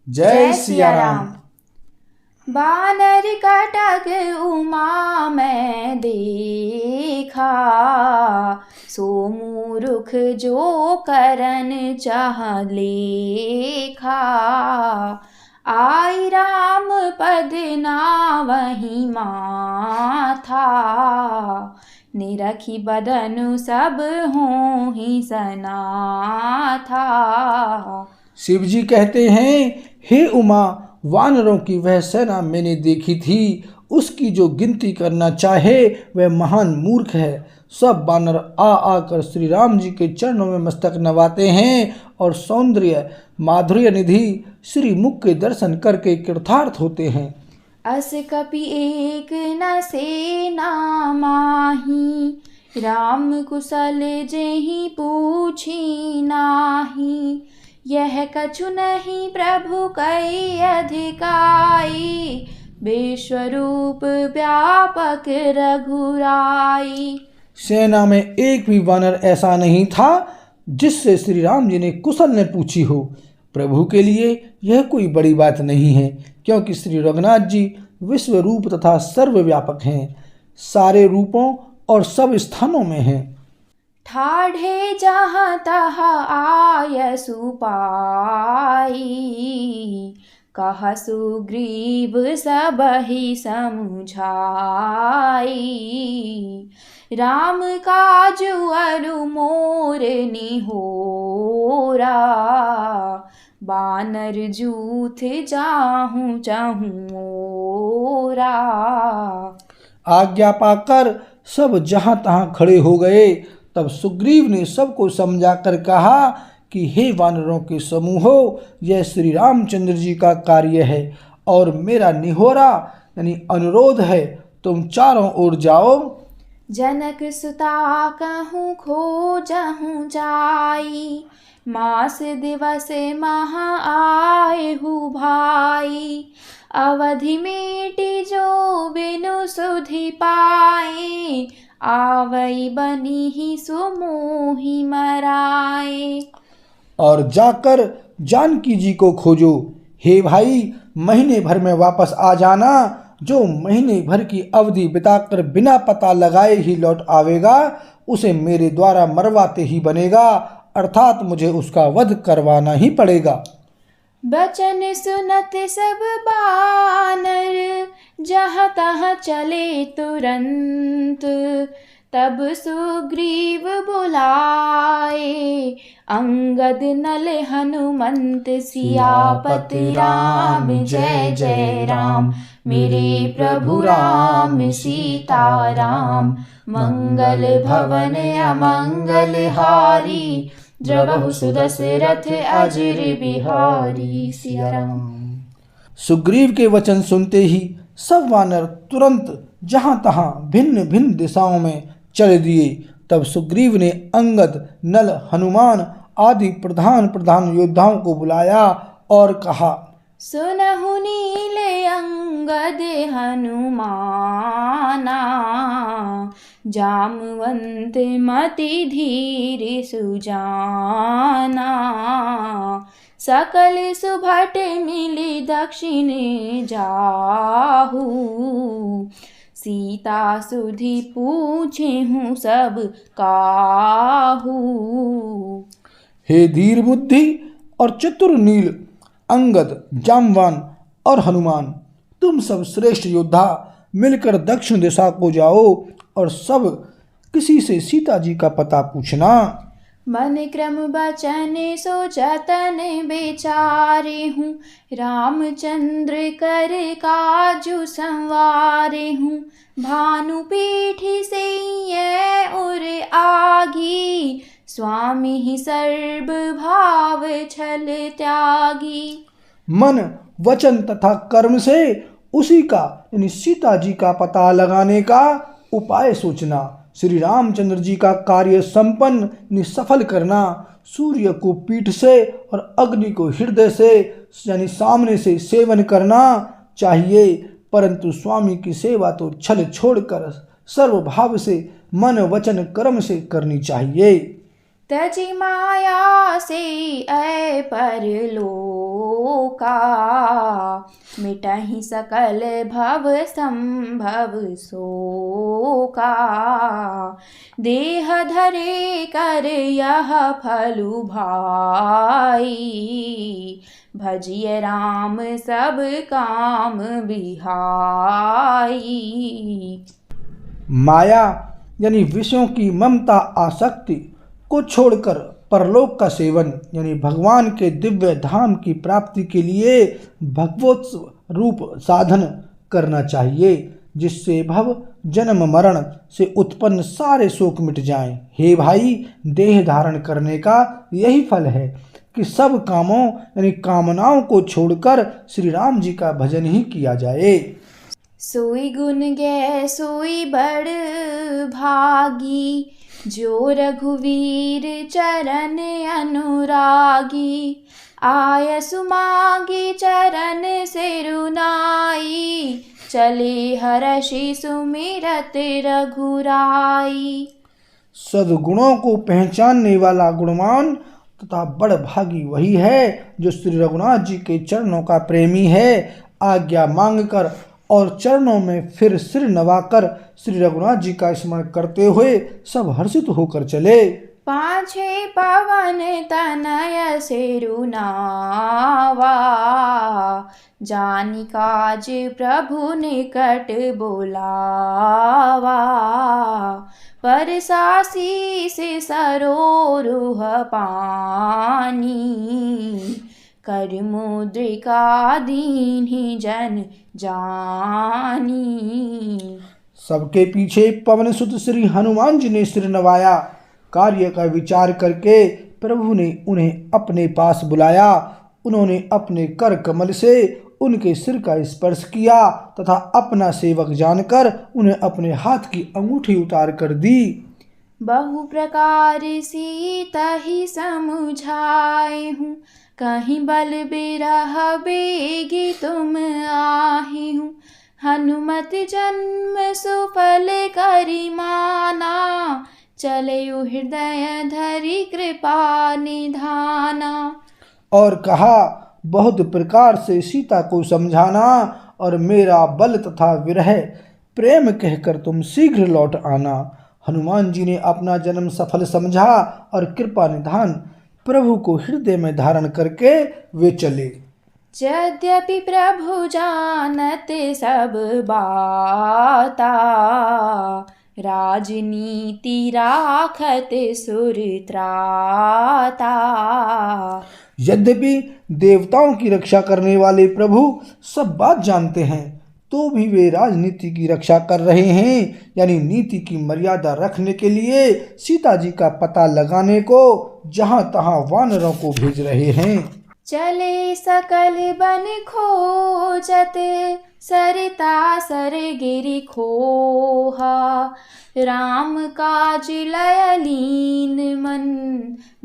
जय सिया राम। बानर कटक उमा मैं देखा, सो मूर्ख जो करन चाह लेखा। आई राम पद नावहि माथा, निरखी बदनु सब होहि सनाथा। शिव जी कहते हैं, हे उमा, वानरों की वह सेना मैंने देखी थी। उसकी जो गिनती करना चाहे वह महान मूर्ख है। सब वानर आ आकर श्री राम जी के चरणों में मस्तक नवाते हैं और सौंदर्य माधुर्य निधि श्री मुख के दर्शन करके कृतार्थ होते हैं। अस कपि एक न सेना माही, राम कुशल जेहि पूछी नाही। यह कछु नहीं प्रभु कई अधिकाई, विश्वरूप व्यापक रघुराई। सेना में एक भी वानर ऐसा नहीं था जिससे श्री राम जी ने कुशल ने पूछी हो। प्रभु के लिए यह कोई बड़ी बात नहीं है, क्योंकि श्री रघुनाथ जी विश्व रूप तथा सर्वव्यापक हैं, सारे रूपों और सब स्थानों में हैं। ठाढ़े जहाँ तहाँ आयसु पाई, कहा सुग्रीव सबहि समुझाई। राम काजु अरु मोर निहोरा, बानर जूथ जाहूँ चहूँ मोरा। आज्ञा पाकर सब जहाँ तहाँ खड़े हो गए। तब सुग्रीव ने सबको समझाकर कहा कि हे वानरों के समूहो, यह श्री रामचंद्र जी का कार्य है और मेरा निहोरा यानी अनुरोध है, तुम चारों ओर जाओ। जनक सुता कहूँ खोजहूँ जाई, मास दिवस महा आयहु भाई। अवधि मेटि जो बिनु सुधि पाए, आवई बनी ही सुमोहि मराए। और जाकर जानकी जी को खोजो। हे भाई, महीने भर में वापस आ जाना। जो महीने भर की अवधि बिताकर बिना पता लगाए ही लौट आवेगा, उसे मेरे द्वारा मरवाते ही बनेगा, अर्थात मुझे उसका वध करवाना ही पड़ेगा। बचन सुनत सब बानर, जहाँ तहाँ चले तुरंत। तब सुग्रीव बुलाए, अंगद नल हनुमंत। सियापति राम जय जय राम, मेरे प्रभु राम सीताराम। मंगल भवन अमंगल हारी, द्रवहु सुदशरथ अजर बिहारी। सिया राम। सुग्रीव के वचन सुनते ही सब वानर तुरंत जहाँ तहाँ भिन्न भिन्न दिशाओं में चल दिए। तब सुग्रीव ने अंगद, नल, हनुमान आदि प्रधान प्रधान योद्धाओं को बुलाया और कहा, सुनहु नील अंगद हनुमाना, जामवंत मति धीर सुजाना। सकल सुभट मिली दक्षिण जाहू, सीता सुधि पूछे हूँ सब काहू। हे धीर बुद्धि और चतुर नील, अंगद, जामवान और हनुमान, तुम सब श्रेष्ठ योद्धा मिलकर दक्षिण दिशा को जाओ और सब किसी से सीता जी का पता पूछना। मन क्रम बचन सो जतन बेचारे हूँ, रामचंद्र कर काजु संवारे हूँ। भानु पीठी से ये उर आगी, स्वामी ही सर्व भाव छल त्यागी। मन, वचन तथा कर्म से उसी का यानी सीता जी का पता लगाने का उपाय सोचना। श्री रामचंद्र जी का कार्य संपन्न सफल करना। सूर्य को पीठ से और अग्नि को हृदय से यानी सामने से सेवन करना चाहिए, परंतु स्वामी की सेवा तो छल छोड़कर सर्वभाव से मन वचन कर्म से करनी चाहिए। तजी माया से ऐ परलोक, का, मिटहि सकल भव संभव शोका। देह धरे कर यह फलु भाई, भजिय राम सब काम बिहाई। माया यानी विषयों की ममता आसक्ति को छोड़कर परलोक का सेवन यानी भगवान के दिव्य धाम की प्राप्ति के लिए भगवोत्सव रूप साधन करना चाहिए, जिससे भव जन्म मरण से उत्पन्न सारे शोक मिट जाएं। हे भाई, देह धारण करने का यही फल है कि सब कामों यानी कामनाओं को छोड़कर श्री राम जी का भजन ही किया जाए। सोई गुण गे सोई बड़ भागी, जो रघुवीर चरण अनुरागी। आय सुमागी चरण सिरुनाई, चले हर्षि सुमिरत रघुराई। सद्गुणों को पहचानने वाला गुणवान तथा बड़ भागी वही है जो श्री रघुनाथ जी के चरणों का प्रेमी है। आज्ञा मांगकर और चरणों में फिर सिर नवाकर श्री रघुनाथ जी का स्मरण करते हुए सब हर्षित होकर चले। पाछे पवन तनय सिरुनावा, जानि काज प्रभु निकट बोलावा। परसासी से सरोरुह पानी, कर मुद्रिका दीन्हि जन जानी। सबके पीछे पवन सुत श्री हनुमान जी ने सिर नवाया। कार्य का विचार करके प्रभु ने उन्हें अपने पास बुलाया। उन्होंने अपने कर कमल से उनके सिर का स्पर्श किया तथा अपना सेवक जानकर उन्हें अपने हाथ की अंगूठी उतार कर दी। बहु प्रकार सीता ही समुझाए हूँ, कहीं बल बिरह बेगी तुम आही हूँ। हनुमत जन्म सुफल करि माना, चले हृदय धरि कृपा निधाना। और कहा, बहुत प्रकार से सीता को समझाना और मेरा बल तथा विरह प्रेम कहकर तुम शीघ्र लौट आना। हनुमान जी ने अपना जन्म सफल समझा और कृपा निधान प्रभु को हृदय में धारण करके वे चले। यद्यपि प्रभु जानत सब बाता, राजनीति राखत सुर त्राता। यद्यपि देवताओं की रक्षा करने वाले प्रभु सब बात जानते हैं, तो भी वे राजनीति की रक्षा कर रहे हैं, यानी नीति की मर्यादा रखने के लिए सीता जी का पता लगाने को जहां तहां वानरों को भेज रहे हैं। चले सकल बन खोजत, सरिता सर गिरि खोहा। राम काज लय लीन मन,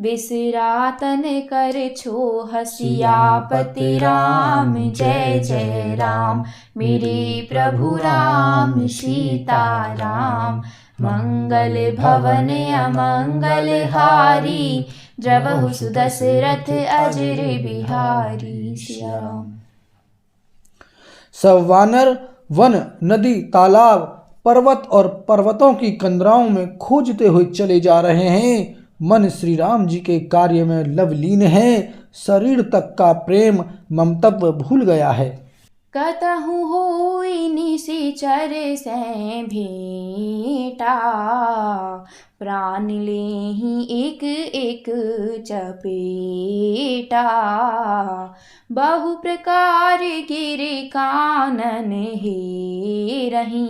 बिसरातन कर छोह। सियापति राम जय जय राम, मेरे प्रभु राम सीता राम। मंगल भवन अमंगल हारी, द्रवहु सुदशरथ अजर बिहारी। सिया राम। सब वानर वन, नदी, तालाब, पर्वत और पर्वतों की कंदराओं में खोजते हुए चले जा रहे हैं। मन श्री राम जी के कार्य में लवलीन है। शरीर तक का प्रेम ममतत्व भूल गया है। कतहु होई निशिचर से भेंटा, प्राण लेहि एक एक चपेटा। बहु प्रकार गिरि कानन हे रही,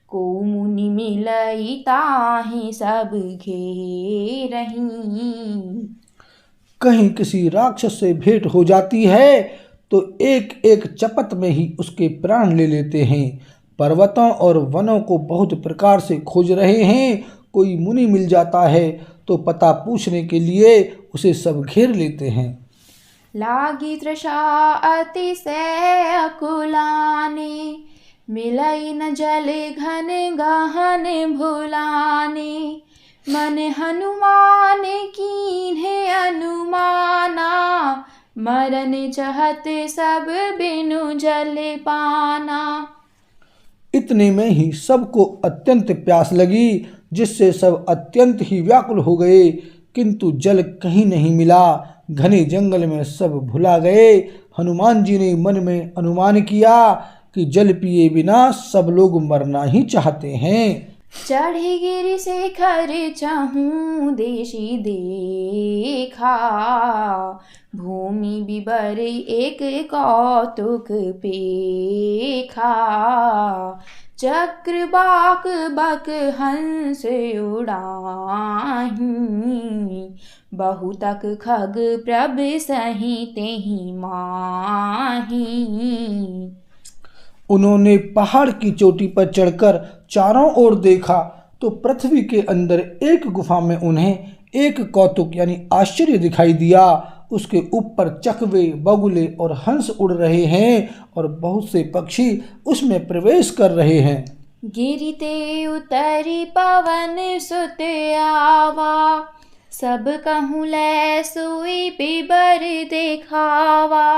को मुनि मिलई ताहि सब घेरहीं। कहीं किसी राक्षस से भेंट हो जाती है तो एक एक चपत में ही उसके प्राण ले लेते हैं। पर्वतों और वनों को बहुत प्रकार से खोज रहे हैं। कोई मुनि मिल जाता है तो पता पूछने के लिए उसे सब घेर लेते हैं। लागी तृषा अतिशय अकुलाने, मिलई न जल घन गहन भुलाने। मन हनुमान कीन्हे अनुमाना, मरन चाहत सब बिनु जल पाना। इतने में ही सबको अत्यंत प्यास लगी, जिससे सब अत्यंत ही व्याकुल हो गए, किंतु जल कहीं नहीं मिला। घने जंगल में सब भुला गए। हनुमान जी ने मन में अनुमान किया कि जल पिए बिना सब लोग मरना ही चाहते हैं। चढ़ी गिरि शिखर चहूँ देशी देखा, भूमि बिबर एक कौतुक पेखा। चक्रवाक बक हंस उड़ाही, बहुतक खग प्रभ सही तेहि माही। उन्होंने पहाड़ की चोटी पर चढ़कर चारों ओर देखा तो पृथ्वी के अंदर एक गुफा में उन्हें एक कौतुक यानी आश्चर्य दिखाई दिया। उसके ऊपर चकवे, बगुले और हंस उड़ रहे हैं और बहुत से पक्षी उसमें प्रवेश कर रहे हैं। गिरिते उतरी पवन सुत आवा, सब कहूँ लै सोई बिबर देखावा।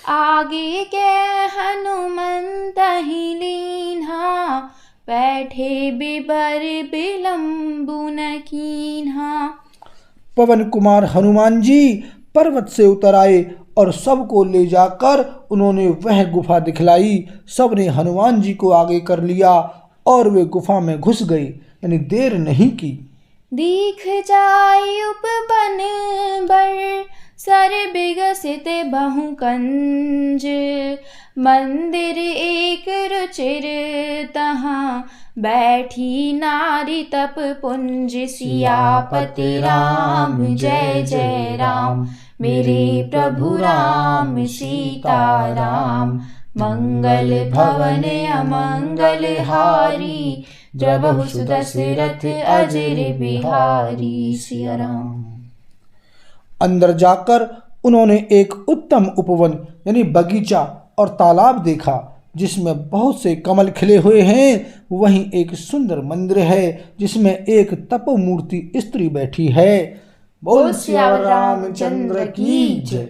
आगे के हनुमंत ही लीन्हा, बैठे बिबर बिलम्बु न कीन्हा। पवन कुमार हनुमान जी पर्वत से उतर आए और सबको ले जाकर उन्होंने वह गुफा दिखलाई। सबने हनुमान जी को आगे कर लिया और वे गुफा में घुस गए, यानी देर नहीं की। दीख जाय उपवन बर, सर बिगसित बहु कंज। मंदिर एक रुचिर तहाँ, बैठी नारी तप पुंज। सियापति राम जय जय राम, मेरे प्रभु राम सीता राम। मंगल भवन अमंगल हारी, जब सुदशरथ अजर बिहारी। सिया राम। अंदर जाकर उन्होंने एक उत्तम उपवन यानी बगीचा और तालाब देखा, जिसमें बहुत से कमल खिले हुए हैं। वहीं एक सुंदर मंदिर है, जिसमें एक तपोमूर्ति स्त्री बैठी है। बोल सिया रामचंद्र की जय।